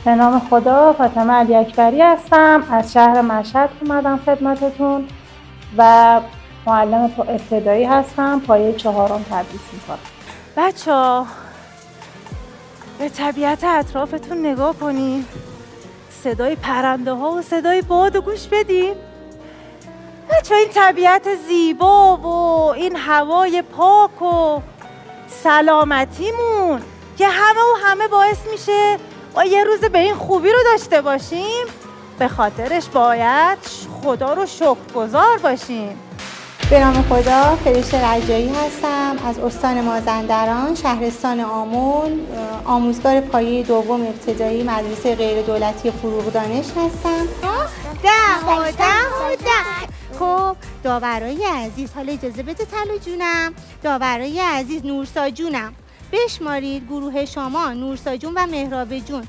به نام خدا، فاطمه علی اکبری هستم. از شهر مشهد اومدم خدمتتون و معلم ابتدایی هستم. پایه 4 تدریس میکنم. بچه‌ها به طبیعت اطرافتون نگاه کنین، صدای پرنده ها و صدای باد و گوش بدین. بچه‌ها این طبیعت زیبا و این هوای پاک و سلامتیمون که همه باعث میشه ما یه روز به این خوبی رو داشته باشیم، به خاطرش باید خدا رو شکرگزار باشیم. به نام خدا، فرشته رجایی هستم. از استان مازندران، شهرستان آمل، آموزگار پایه 2 ابتدایی مدرسه غیر دولتی فروغ دانش هستم. خب داورای عزیز، حالا اجازه بده طلا جونم. داورای عزیز، نورسا جونم، بشمارید گروه شما نورسا جون و مهراب جون